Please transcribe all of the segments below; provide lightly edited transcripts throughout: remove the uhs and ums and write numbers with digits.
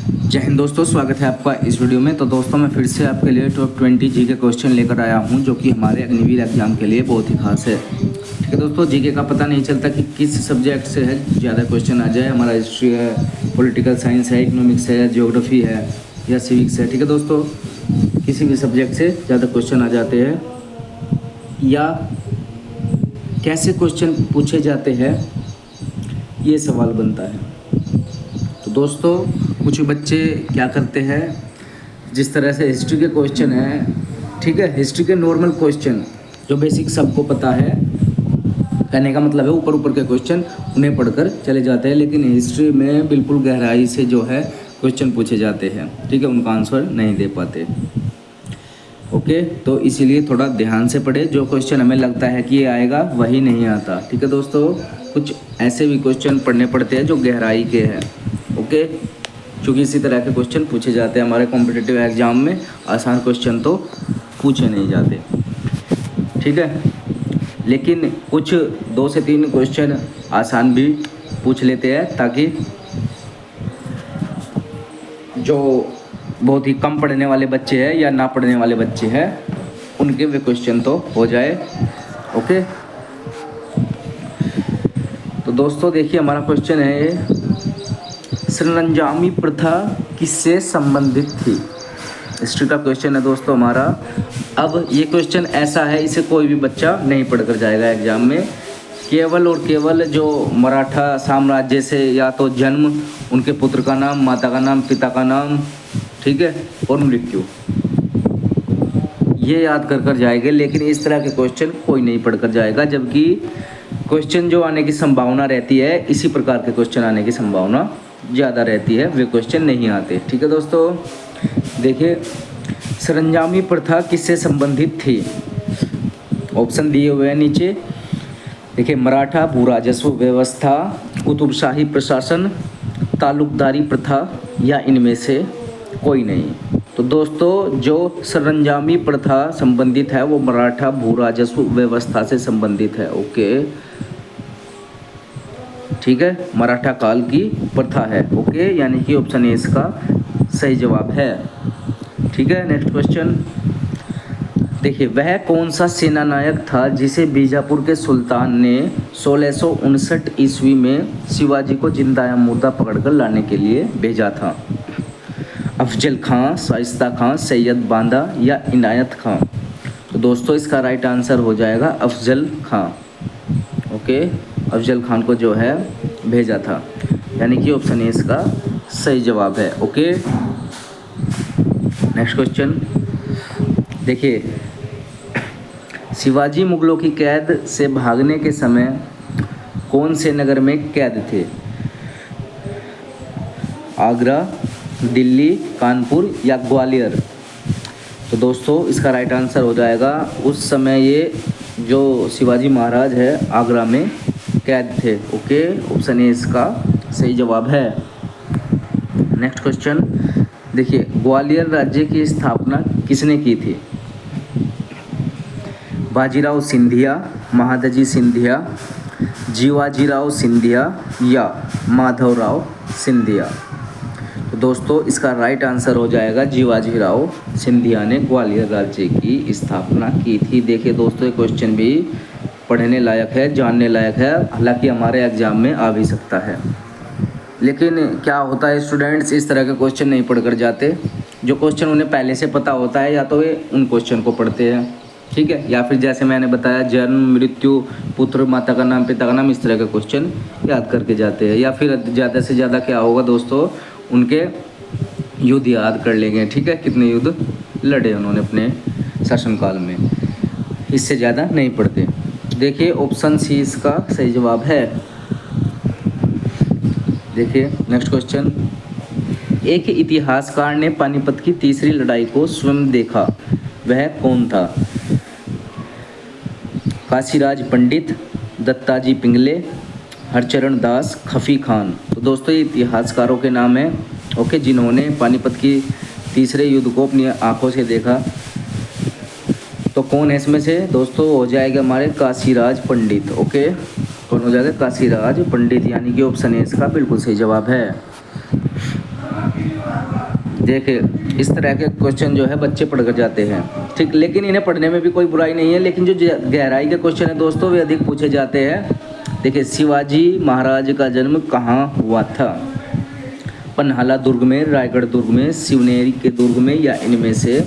जय हिंद दोस्तों, स्वागत है आपका इस वीडियो में। तो दोस्तों मैं फिर से आपके लिए टॉप 20 जी के क्वेश्चन लेकर आया हूं, जो कि हमारे अग्निवीर एग्जाम के लिए बहुत ही खास है। ठीक है दोस्तों, जीके का पता नहीं चलता कि किस सब्जेक्ट से है ज़्यादा क्वेश्चन आ जाए। हमारा हिस्ट्री है, पॉलिटिकल साइंस है, इकोनॉमिक्स है, ज्योग्राफी है या सिविक्स है। ठीक है दोस्तों, किसी भी सब्जेक्ट से ज़्यादा क्वेश्चन आ जाते हैं या कैसे क्वेश्चन पूछे जाते हैं, ये सवाल बनता है। तो दोस्तों कुछ बच्चे क्या करते हैं, जिस तरह से हिस्ट्री के क्वेश्चन हैं, ठीक है, हिस्ट्री के नॉर्मल क्वेश्चन जो बेसिक सबको पता है, कहने का मतलब है ऊपर ऊपर के क्वेश्चन उन्हें पढ़कर चले जाते हैं, लेकिन हिस्ट्री में बिल्कुल गहराई से जो है क्वेश्चन पूछे जाते हैं, ठीक है, उनका आंसर नहीं दे पाते। ओके, तो इसीलिए थोड़ा ध्यान से पढ़े। जो क्वेश्चन हमें लगता है कि ये आएगा वही नहीं आता। ठीक है दोस्तों, कुछ ऐसे भी क्वेश्चन पढ़ने पड़ते हैं जो गहराई के हैं। ओके, क्योंकि इसी तरह के क्वेश्चन पूछे जाते हैं हमारे कॉम्पिटिटिव एग्जाम में। आसान क्वेश्चन तो पूछे नहीं जाते, ठीक है, लेकिन कुछ 2 से 3 क्वेश्चन आसान भी पूछ लेते हैं, ताकि जो बहुत ही कम पढ़ने वाले बच्चे हैं या ना पढ़ने वाले बच्चे हैं, उनके वे क्वेश्चन तो हो जाए। ओके, तो दोस्तों देखिए हमारा क्वेश्चन है ये, सरंजामी प्रथा किससे संबंधित थी। हिस्ट्री का क्वेश्चन है दोस्तों हमारा। अब ये क्वेश्चन ऐसा है, इसे कोई भी बच्चा नहीं पढ़कर जाएगा एग्जाम में। केवल और केवल जो मराठा साम्राज्य से या तो जन्म, उनके पुत्र का नाम, माता का नाम, पिता का नाम, ठीक है, और मृत्यु, ये याद कर जाएंगे। लेकिन इस तरह के क्वेश्चन कोई नहीं पढ़कर जाएगा, जबकि क्वेश्चन जो आने की संभावना रहती है, इसी प्रकार के क्वेश्चन आने की संभावना ज़्यादा रहती है, वे क्वेश्चन नहीं आते। ठीक है दोस्तों, देखिए सरंजामी प्रथा किससे संबंधित थी। ऑप्शन दिए हुए हैं नीचे। देखिए, मराठा भू राजस्व व्यवस्था, कुतुबशाही प्रशासन, तालुकदारी प्रथा, या इनमें से कोई नहीं। तो दोस्तों जो सरंजामी प्रथा संबंधित है वो मराठा भू राजस्व व्यवस्था से संबंधित है। ओके, ठीक है, मराठा काल की प्रथा है। ओके, यानी कि ऑप्शन ए इसका सही जवाब है। ठीक है, नेक्स्ट क्वेश्चन देखिए, वह कौन सा सेनानायक था जिसे बीजापुर के सुल्तान ने 1659 ईस्वी में शिवाजी को जिंदा या मुर्दा पकड़कर लाने के लिए भेजा था। अफजल खां, शाइस्ता खां, सैयद बांदा या इनायत खां। तो दोस्तों इसका राइट आंसर हो जाएगा अफजल खां। ओके, अफजल खान को जो है भेजा था, यानी कि ऑप्शन ए इसका सही जवाब है। ओके, नेक्स्ट क्वेश्चन देखिए, शिवाजी मुगलों की कैद से भागने के समय कौन से नगर में कैद थे। आगरा, दिल्ली, कानपुर या ग्वालियर। तो दोस्तों इसका राइट आंसर हो जाएगा, उस समय ये जो शिवाजी महाराज है आगरा में कैद थे। ओके, ऑप्शन ए इसका सही जवाब है। नेक्स्ट क्वेश्चन देखिए, ग्वालियर राज्य की स्थापना किसने की थी। बाजीराव सिंधिया, महादजी सिंधिया, जीवाजीराव सिंधिया या माधवराव सिंधिया। तो दोस्तों इसका राइट आंसर हो जाएगा, जीवाजीराव सिंधिया ने ग्वालियर राज्य की स्थापना की थी। देखिए दोस्तों, ये क्वेश्चन भी पढ़ने लायक है, जानने लायक है, हालांकि हमारे एग्जाम में आ भी सकता है। लेकिन क्या होता है, स्टूडेंट्स इस तरह के क्वेश्चन नहीं पढ़कर जाते। जो क्वेश्चन उन्हें पहले से पता होता है, या तो वे उन क्वेश्चन को पढ़ते हैं, ठीक है, या फिर जैसे मैंने बताया जन्म, मृत्यु, पुत्र, माता का नाम, पिता का नाम, इस तरह के क्वेश्चन याद करके जाते हैं। या फिर ज़्यादा से ज़्यादा क्या होगा दोस्तों, उनके युद्ध याद कर लेंगे, ठीक है, कितने युद्ध लड़े उन्होंने अपने शासनकाल में, इससे ज़्यादा नहीं पढ़ते। देखिए ऑप्शन सी इसका सही जवाब है। देखिए नेक्स्ट क्वेश्चन, एक इतिहासकार ने पानीपत की तीसरी लड़ाई को स्वयं देखा, वह कौन था। काशीराज पंडित, दत्ताजी पिंगले, हरचरण दास, खफी खान। तो दोस्तों ये इतिहासकारों के नाम हैं, ओके, जिन्होंने पानीपत की तीसरे युद्ध को अपनी आंखों से देखा। तो कौन है इसमें से दोस्तों, हो जाएगा हमारे काशीराज पंडित। ओके, कौन हो जाएगा, काशीराज पंडित, यानी कि ऑप्शन ए इसका बिल्कुल सही जवाब है। देखिए इस तरह के क्वेश्चन जो है बच्चे पढ़ कर जाते हैं, ठीक, लेकिन इन्हें पढ़ने में भी कोई बुराई नहीं है, लेकिन जो गहराई के क्वेश्चन है दोस्तों वे अधिक पूछे जाते हैं। देखिए शिवाजी महाराज का जन्म कहाँ हुआ था? पन्हाला दुर्ग में, रायगढ़ दुर्ग में, शिवनेरी के दुर्ग में, या इनमें से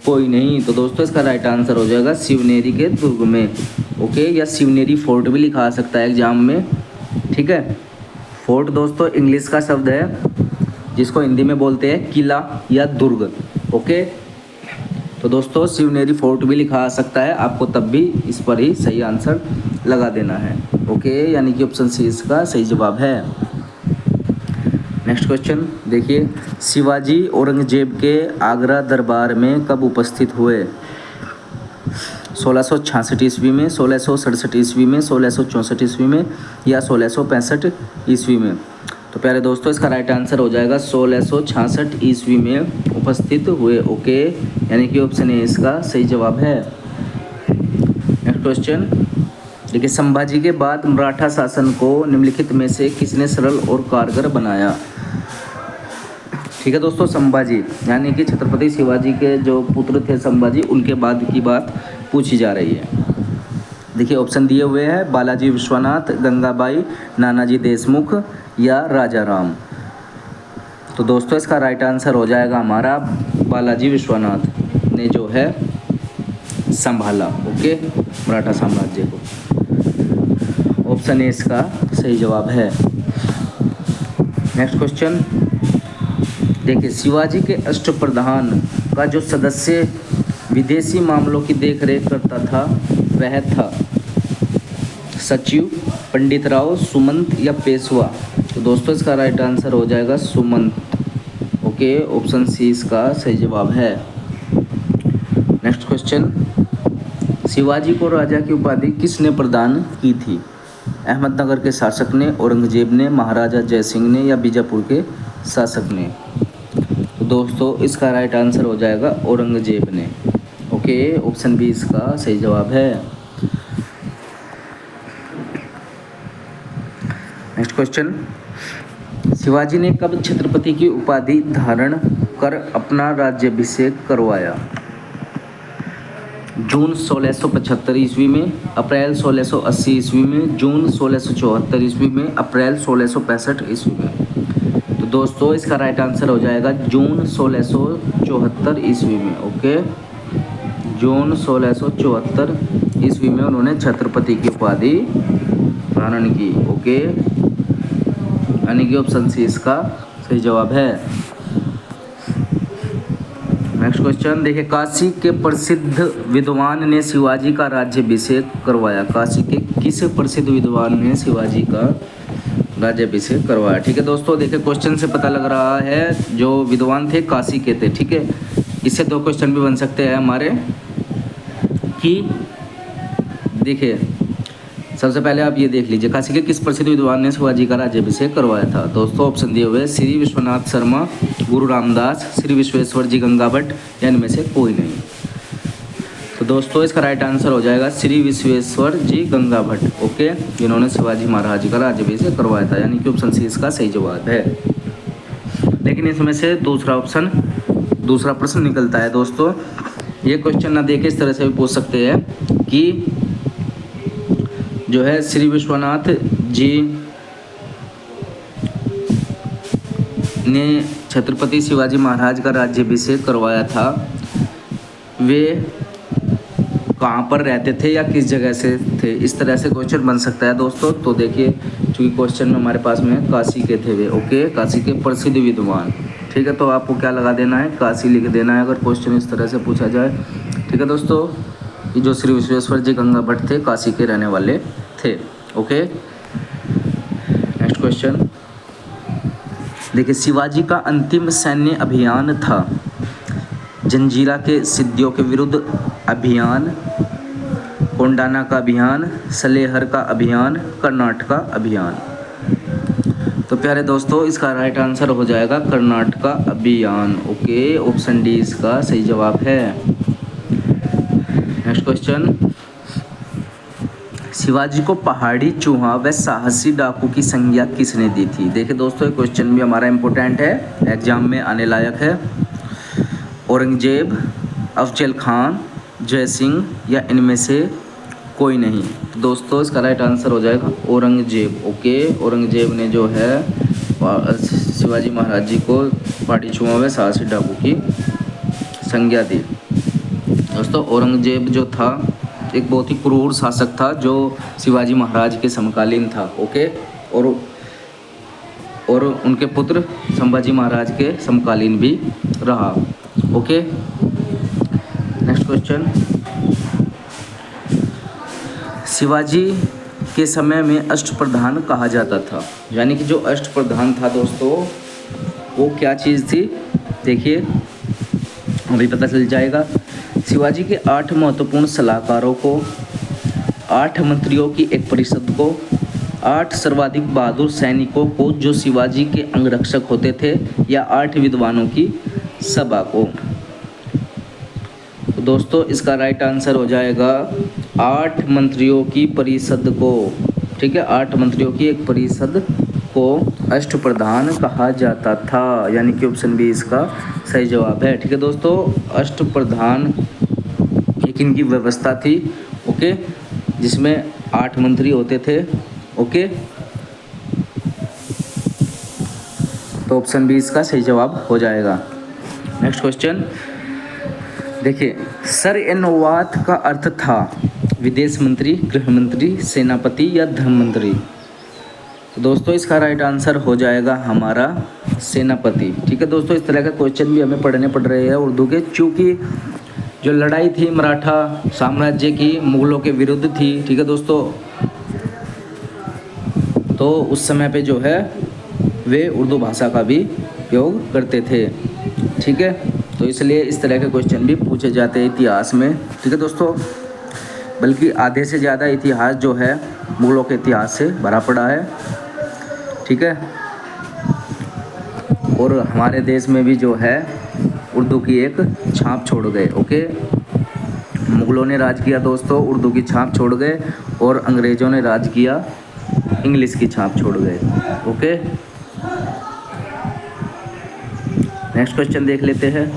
कोई नहीं? तो दोस्तों इसका राइट आंसर हो जाएगा शिवनेरी के दुर्ग में। ओके, या शिवनेरी फोर्ट भी लिखा आ सकता है एग्जाम में, ठीक है। फोर्ट दोस्तों इंग्लिश का शब्द है जिसको हिंदी में बोलते हैं किला या दुर्ग। ओके, तो दोस्तों शिवनेरी फोर्ट भी लिखा आ सकता है, आपको तब भी इस पर ही सही आंसर लगा देना है। ओके, यानी कि ऑप्शन सी इसका सही जवाब है। नेक्स्ट क्वेश्चन देखिए, शिवाजी औरंगजेब के आगरा दरबार में कब उपस्थित हुए? 1666 ईस्वी में, 1667 ईस्वी में, 1664 ईस्वी में, या 1665 ईस्वी में? तो प्यारे दोस्तों इसका राइट आंसर हो जाएगा 1666 ईस्वी में उपस्थित हुए। ओके, यानी कि ऑप्शन ए इसका सही जवाब है। नेक्स्ट क्वेश्चन देखिए, संभाजी के बाद मराठा शासन को निम्नलिखित में से किसने सरल और कारगर बनाया? ठीक है दोस्तों, संभाजी यानी कि छत्रपति शिवाजी के जो पुत्र थे संभाजी, उनके बाद की बात पूछी जा रही है। देखिए ऑप्शन दिए हुए हैं, बालाजी विश्वनाथ, गंगाबाई, नानाजी देशमुख, या राजा राम। तो दोस्तों इसका राइट आंसर हो जाएगा हमारा बालाजी विश्वनाथ ने जो है संभाला, ओके, मराठा साम्राज्य को। ऑप्शन ए इसका सही जवाब है। नेक्स्ट क्वेश्चन देखिए, शिवाजी के अष्टप्रधान का जो सदस्य विदेशी मामलों की देखरेख करता था वह था सचिव, पंडित राव, सुमंत, या पेशवा? तो दोस्तों इसका राइट आंसर हो जाएगा सुमंत। ओके, ऑप्शन सी इसका सही जवाब है। नेक्स्ट क्वेश्चन, शिवाजी को राजा की उपाधि किसने प्रदान की थी? अहमदनगर के शासक ने, औरंगजेब ने, महाराजा जयसिंह ने, या बीजापुर के शासक ने? तो दोस्तों इसका राइट आंसर हो जाएगा औरंगजेब ने। ओके, ऑप्शन बी इसका सही जवाब है। नेक्स्ट क्वेश्चन, शिवाजी ने कब छत्रपति की उपाधि धारण कर अपना राज्याभिषेक करवाया? जून 1675 ईस्वी में, अप्रैल 1680 ईस्वी में, जून 1674 ईस्वी में, अप्रैल 1665 ईस्वी में? तो दोस्तों इसका राइट आंसर हो जाएगा जून 1674 ईस्वी में। ओके, जून 1674 ईस्वी में उन्होंने छत्रपति की उपाधि धारण की। ओके, यानी कि ऑप्शन सी इसका सही जवाब है। नेक्स्ट क्वेश्चन देखिए, काशी के प्रसिद्ध विद्वान ने शिवाजी का राज्याभिषेक करवाया? काशी के किस प्रसिद्ध विद्वान ने शिवाजी का राज्याभिषेक करवाया? ठीक है दोस्तों, देखिए क्वेश्चन से पता लग रहा है जो विद्वान थे काशी के थे, ठीक है। इससे दो क्वेश्चन भी बन सकते हैं हमारे कि देखिए सबसे पहले आप ये देख लीजिए, काशी के किस प्रसिद्ध विद्वान ने शिवाजी का राज्याभिषेक करवाया था? दोस्तों ऑप्शन दिए हुए, श्री विश्वनाथ शर्मा, गुरु रामदास, श्री विश्वेश्वर जी गंगा भट्ट, या इनमें से कोई नहीं? तो दोस्तों इसका राइट आंसर हो जाएगा श्री विश्वेश्वर जी गंगा भट्ट। ओके, जिन्होंने शिवाजी महाराज जी का राज्याभिषेक करवाया था, यानी कि ऑप्शन सी इसका सही जवाब है। लेकिन इसमें से दूसरा प्रश्न निकलता है दोस्तों। ये क्वेश्चन ना देके इस तरह से भी पूछ सकते हैं कि जो है श्री विश्वनाथ जी ने छत्रपति शिवाजी महाराज का राज्याभिषेक करवाया था, वे कहाँ पर रहते थे या किस जगह से थे? इस तरह से क्वेश्चन बन सकता है दोस्तों। तो देखिए चूँकि क्वेश्चन में हमारे पास में काशी के थे वे, ओके, काशी के प्रसिद्ध विद्वान, ठीक है। तो आपको क्या लगा देना है, काशी लिख देना है अगर क्वेश्चन इस तरह से पूछा जाए, ठीक है दोस्तों। ये जो श्री विश्वेश्वर जी गंगा भट्ट थे काशी के रहने वाले थे। ओके, नेक्स्ट क्वेश्चन देखिए, शिवाजी का अंतिम सैन्य अभियान था जंजीरा के सिद्धियों के विरुद्ध अभियान, कोंडाना का अभियान, सलेहर का अभियान, कर्नाटका अभियान? तो प्यारे दोस्तों इसका राइट आंसर हो जाएगा कर्नाटका अभियान। ओके, ऑप्शन डी इसका सही जवाब है। नेक्स्ट क्वेश्चन, शिवाजी को पहाड़ी चूहा व साहसी डाकू की संज्ञा किसने दी थी? देखिए दोस्तों ये क्वेश्चन भी हमारा इम्पोर्टेंट है, एग्जाम में आने लायक है। औरंगजेब, अफजल खान, जय सिंह या इनमें से कोई नहीं। तो दोस्तों इसका राइट आंसर हो जाएगा औरंगजेब। ओके, औरंगजेब ने जो है शिवाजी महाराज जी को पहाड़ी छुआ में साहसी डाकू की संज्ञा दी। दोस्तों औरंगजेब जो था एक बहुत ही क्रूर शासक था जो शिवाजी महाराज के समकालीन था। ओके, और उनके पुत्र संभाजी महाराज के समकालीन भी रहा। Okay, next question. शिवाजी के समय में अष्टप्रधान कहा जाता था, यानी कि जो अष्टप्रधान था दोस्तों वो क्या चीज़ थी, देखिए अभी पता चल जाएगा। शिवाजी के 8 महत्वपूर्ण सलाहकारों को, 8 मंत्रियों की एक परिषद को, 8 सर्वाधिक बहादुर सैनिकों को जो शिवाजी के अंगरक्षक होते थे, या 8 विद्वानों की सभा को। तो दोस्तों इसका राइट आंसर हो जाएगा 8 मंत्रियों की परिषद को। ठीक है, 8 मंत्रियों की एक परिषद को अष्टप्रधान कहा जाता था, यानी कि ऑप्शन बी इसका सही जवाब है। ठीक है दोस्तों, अष्टप्रधान एक इनकी व्यवस्था थी। ओके, जिसमें 8 मंत्री होते थे। ओके, तो ऑप्शन बी इसका सही जवाब हो जाएगा। नेक्स्ट क्वेश्चन देखिए, सर एनोवात का अर्थ था विदेश मंत्री, गृह मंत्री, सेनापति या धर्म मंत्री। तो दोस्तों इसका राइट आंसर हो जाएगा हमारा सेनापति। ठीक है दोस्तों, इस तरह का क्वेश्चन भी हमें पढ़ने पड़ रहे हैं उर्दू के, क्योंकि जो लड़ाई थी मराठा साम्राज्य की मुगलों के विरुद्ध थी। ठीक है दोस्तों, तो उस समय पे जो है वे उर्दू भाषा का भी उपयोग करते थे। ठीक है, तो इसलिए इस तरह के क्वेश्चन भी पूछे जाते हैं इतिहास में। ठीक है दोस्तों, बल्कि आधे से ज़्यादा इतिहास जो है मुगलों के इतिहास से भरा पड़ा है। ठीक है, और हमारे देश में भी जो है उर्दू की एक छाप छोड़ गए। ओके, मुगलों ने राज किया दोस्तों, उर्दू की छाप छोड़ गए, और अंग्रेज़ों ने राज किया, इंग्लिश की छाप छोड़ गए। ओके, नेक्स्ट क्वेश्चन देख लेते हैं।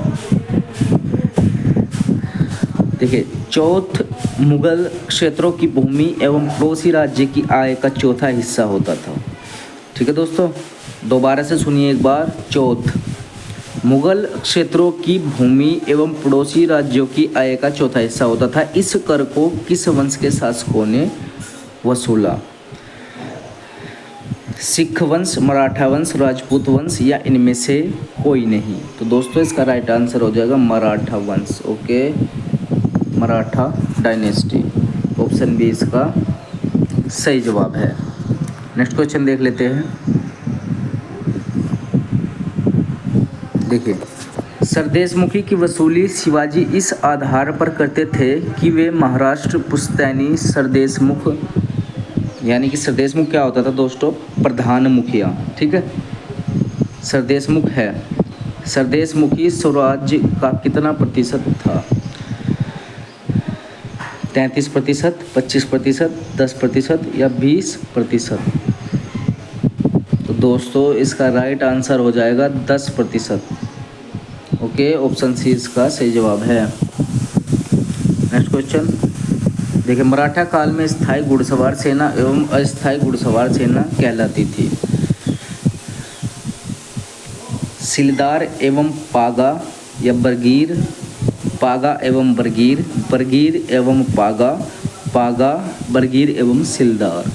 देखिए, चौथ मुगल क्षेत्रों की भूमि एवं पड़ोसी राज्य की आय का चौथा हिस्सा होता था। ठीक है दोस्तों, दोबारा से सुनिए एक बार। चौथ मुगल क्षेत्रों की भूमि एवं पड़ोसी राज्यों की आय का चौथा हिस्सा होता था। इस कर को किस वंश के शासकों ने वसूला? सिख वंश, मराठा वंश, राजपूत वंश या इनमें से कोई नहीं। तो दोस्तों इसका राइट आंसर हो जाएगा मराठा वंश। Okay, Maratha dynasty, option B इसका सही जवाब है। नेक्स्ट क्वेश्चन देख लेते हैं। देखिए, सरदेशमुखी की वसूली शिवाजी इस आधार पर करते थे कि वे महाराष्ट्र पुश्तैनी सरदेशमुख, यानी कि सरदेशमुख क्या होता था दोस्तों? प्रधान मुखिया। ठीक है, सरदेशमुख है, सरदेशमुखी स्वराज्य का कितना प्रतिशत था? 33%, 25%, 10% या 20%? तो दोस्तों इसका राइट आंसर हो जाएगा 10%। ओके, ऑप्शन सी इसका सही जवाब है। नेक्स्ट क्वेश्चन देखिए, मराठा काल में स्थायी घुड़सवार सेना एवं अस्थायी घुड़सवार सेना कहलाती थी। सिलदार एवं पागा या बरगीर, पागा एवं बरगीर, बरगीर एवं पागा, पागा बरगीर एवं सिलदार।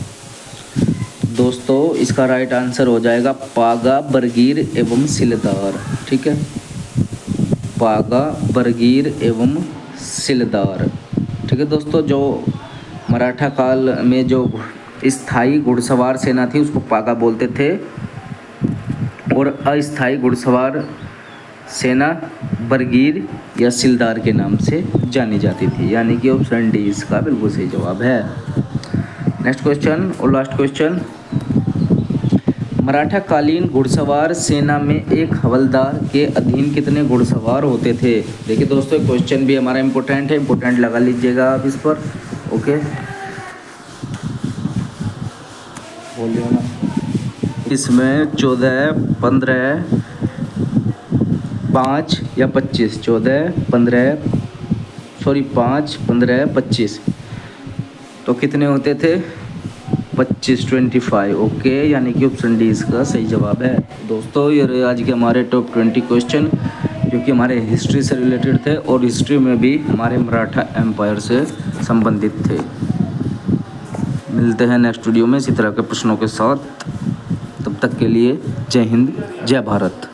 दोस्तों इसका राइट आंसर हो जाएगा पागा बरगीर एवं सिलदार। ठीक है, पागा बरगीर एवं सिलदार। ठीक है दोस्तों, जो मराठा काल में जो स्थायी घुड़सवार सेना थी उसको पागा बोलते थे, और अस्थायी घुड़सवार सेना बरगीर या सिलदार के नाम से जानी जाती थी, यानी कि ऑप्शन डी इसका बिल्कुल सही जवाब है। नेक्स्ट क्वेश्चन और लास्ट क्वेश्चन, मराठा कालीन घुड़सवार सेना में एक हवलदार के अधीन कितने घुड़सवार होते थे? देखिए दोस्तों क्वेश्चन भी हमारा इम्पोर्टेंट है, इम्पोर्टेंट लगा लीजिएगा आप इस पर। ओके, बोलिए ना। इसमें 14, 15, 5 या 25, 14, 15, सॉरी 5, 15, 25, तो कितने होते थे? 25, 25। ओके, यानी कि ऑप्शन डी इसका सही जवाब है। दोस्तों ये रहे आज के हमारे टॉप 20 क्वेश्चन जो कि हमारे हिस्ट्री से रिलेटेड थे और हिस्ट्री में भी हमारे मराठा एम्पायर से संबंधित थे। मिलते हैं नेक्स्ट वीडियो में इसी तरह के प्रश्नों के साथ। तब तक के लिए जय हिंद, जय भारत।